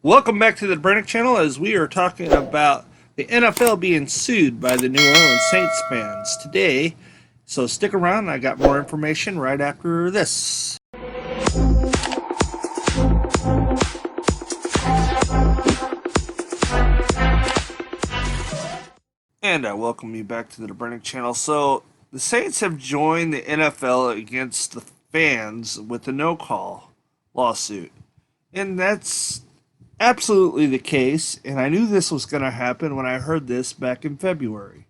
Welcome back to the Brennick Channel as we are talking about the NFL being sued by the New Orleans Saints fans today. So stick around, I got more information right after this. And I welcome you back to the Brennick Channel. So the Saints have joined the NFL against the fans with the no call lawsuit. And that's absolutely the case, and I knew this was going to happen when I heard this back in February.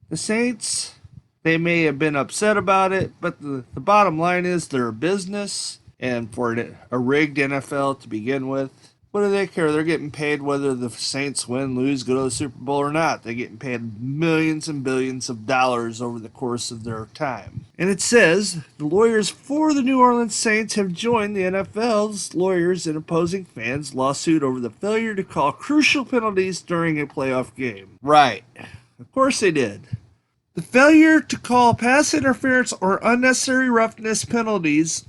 The Saints, they may have been upset about it, but the bottom line is they're a business, and for a rigged NFL to begin with, what do they care? They're getting paid whether the Saints win, lose, go to the Super Bowl or not. They're getting paid millions and billions of dollars over the course of their time. And it says the lawyers for the New Orleans Saints have joined the NFL's lawyers in opposing fans' lawsuit over the failure to call crucial penalties during a playoff game. Right. Of course they did. The failure to call pass interference or unnecessary roughness penalties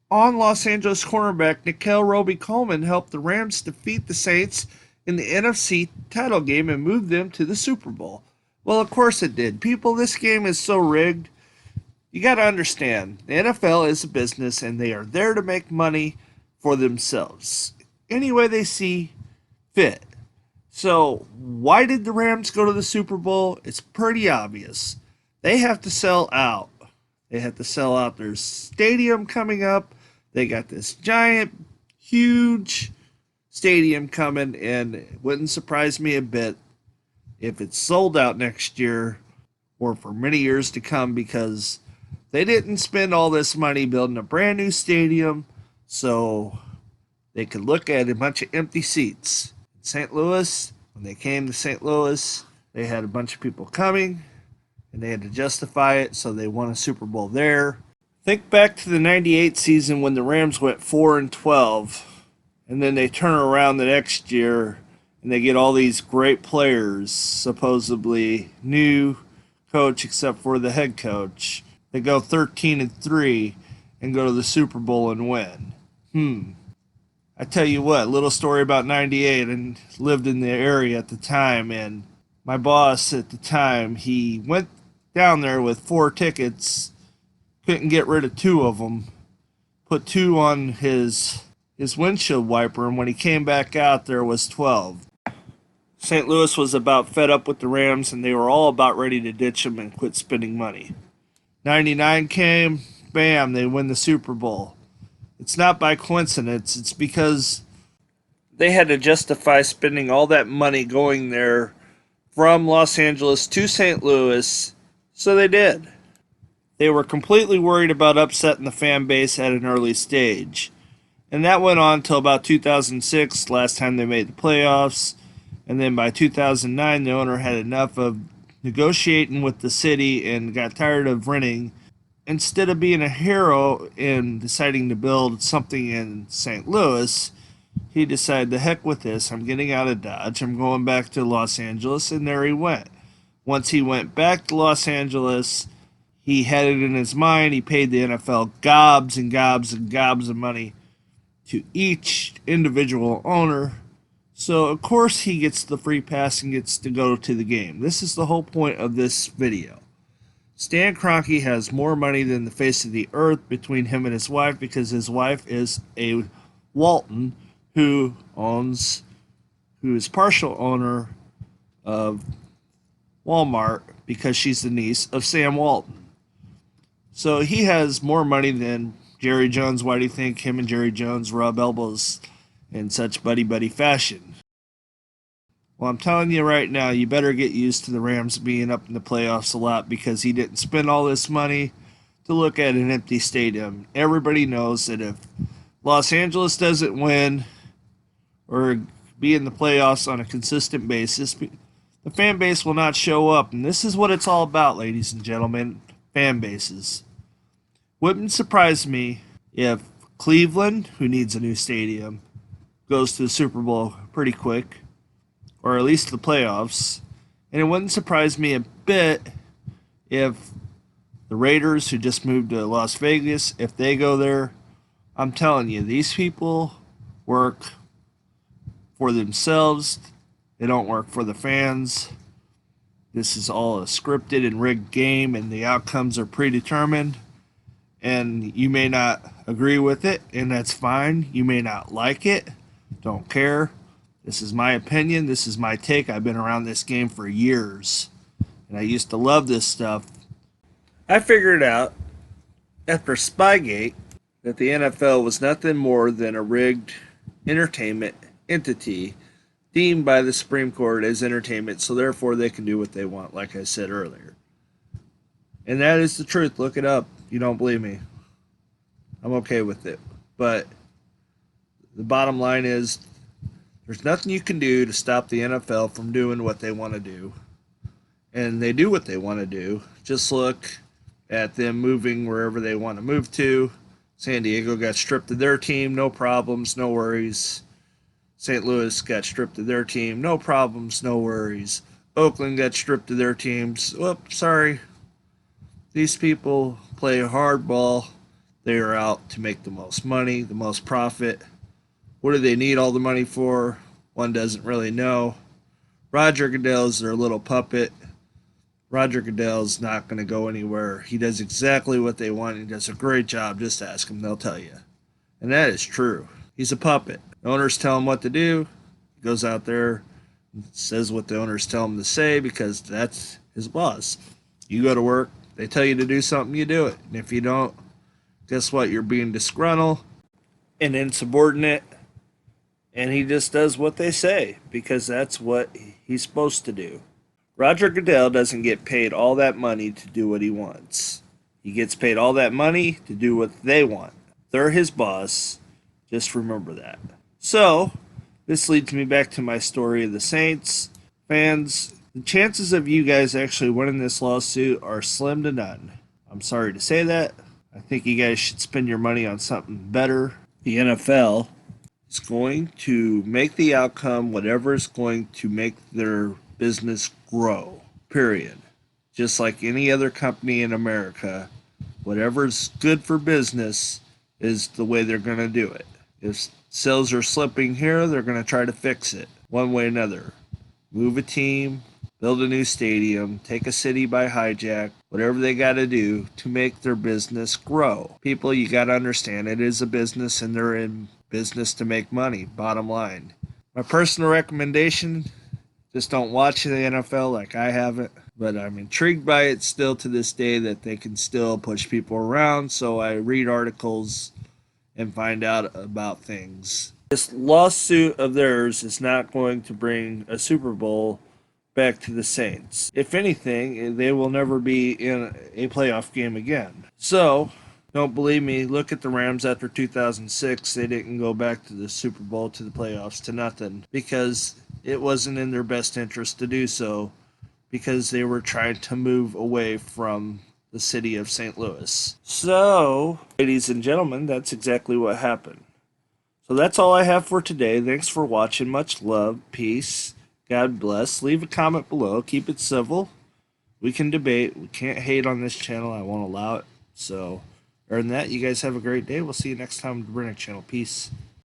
on Los Angeles cornerback Nickell Robey-Coleman helped the Rams defeat the Saints in the NFC title game and move them to the Super Bowl. Well, of course it did. People, this game is so rigged. You got to understand, the NFL is a business and they are there to make money for themselves any way they see fit. So, why did the Rams go to the Super Bowl? It's pretty obvious. They have to sell out. They have to sell out their stadium coming up. They got this giant, huge stadium coming, and it wouldn't surprise me a bit if it's sold out next year or for many years to come, because they didn't spend all this money building a brand new stadium so they could look at a bunch of empty seats. In St. Louis, when they came to St. Louis, they had a bunch of people coming and they had to justify it, so they won a Super Bowl there. Think back to the 98 season when the Rams went 4-12, and then they turn around the next year and they get all these great players, supposedly new coach except for the head coach. They go 13-3 and go to the Super Bowl and win. I tell you what, little story about 98, and lived in the area at the time, and my boss at the time, he went down there with 4 tickets, couldn't get rid of 2 of them, put 2 on his windshield wiper, and when he came back out, there was 12. St. Louis was about fed up with the Rams, and they were all about ready to ditch them and quit spending money. 99 came, bam, they win the Super Bowl. It's not by coincidence, it's because they had to justify spending all that money going there from Los Angeles to St. Louis, so they did. They were completely worried about upsetting the fan base at an early stage. And that went on until about 2006, last time they made the playoffs. And then by 2009, the owner had enough of negotiating with the city and got tired of renting. Instead of being a hero and deciding to build something in St. Louis, he decided, the heck with this, I'm getting out of Dodge, I'm going back to Los Angeles, and there he went. Once he went back to Los Angeles, he had it in his mind, he paid the NFL gobs and gobs and gobs of money to each individual owner. So, of course, he gets the free pass and gets to go to the game. This is the whole point of this video. Stan Kroenke has more money than the face of the earth between him and his wife, because his wife is a Walton who is partial owner of Walmart, because she's the niece of Sam Walton. So he has more money than Jerry Jones. Why do you think him and Jerry Jones rub elbows in such buddy-buddy fashion? Well, I'm telling you right now, you better get used to the Rams being up in the playoffs a lot, because he didn't spend all this money to look at an empty stadium. Everybody knows that if Los Angeles doesn't win or be in the playoffs on a consistent basis, the fan base will not show up. And this is what it's all about, ladies and gentlemen, fan bases. Wouldn't surprise me if Cleveland, who needs a new stadium, goes to the Super Bowl pretty quick, or at least the playoffs. And it wouldn't surprise me a bit if the Raiders, who just moved to Las Vegas, if they go there. I'm telling you, these people work for themselves. They don't work for the fans. This is all a scripted and rigged game, and the outcomes are predetermined. And you may not agree with it, and that's fine. You may not like it. Don't care. This is my opinion. This is my take. I've been around this game for years, and I used to love this stuff. I figured out after Spygate that the NFL was nothing more than a rigged entertainment entity deemed by the Supreme Court as entertainment, so therefore they can do what they want, like I said earlier. And that is the truth. Look it up. You don't believe me. I'm okay with it. But the bottom line is there's nothing you can do to stop the NFL from doing what they want to do. And they do what they want to do. Just look at them moving wherever they want to move to. San Diego got stripped of their team, no problems, no worries. St. Louis got stripped of their team, no problems, no worries. Oakland got stripped of their teams. Whoops, sorry. These people play hardball. They are out to make the most money, the most profit. What do they need all the money for? One doesn't really know. Roger Goodell's their little puppet. Roger Goodell's not going to go anywhere. He does exactly what they want. He does a great job. Just ask him. They'll tell you. And that is true. He's a puppet. The owners tell him what to do. He goes out there and says what the owners tell him to say because that's his boss. You go to work. They tell you to do something, you do it. And if you don't, guess what? You're being disgruntled and insubordinate. And he just does what they say because that's what he's supposed to do. Roger Goodell doesn't get paid all that money to do what he wants. He gets paid all that money to do what they want. They're his boss. Just remember that. So, this leads me back to my story of the Saints. Fans, the chances of you guys actually winning this lawsuit are slim to none. I'm sorry to say that. I think you guys should spend your money on something better. The NFL is going to make the outcome whatever is going to make their business grow, period. Just like any other company in America, whatever's good for business is the way they're going to do it. If sales are slipping here, they're going to try to fix it one way or another. Move a team, build a new stadium, take a city by hijack, whatever they got to do to make their business grow. People, you got to understand it is a business and they're in business to make money, bottom line. My personal recommendation, just don't watch the NFL like I haven't, but I'm intrigued by it still to this day that they can still push people around, so I read articles and find out about things. This lawsuit of theirs is not going to bring a Super Bowl back to the Saints. If anything, they will never be in a playoff game again. So, don't believe me, look at the Rams after 2006. They didn't go back to the Super Bowl, to the playoffs, to nothing, because it wasn't in their best interest to do so, because they were trying to move away from the city of St. Louis. So, ladies and gentlemen, that's exactly what happened. So that's all I have for today. Thanks for watching. Much love. Peace. God bless. Leave a comment below. Keep it civil. We can debate. We can't hate on this channel. I won't allow it. So, other than that, you guys have a great day. We'll see you next time on the Brennick Channel. Peace.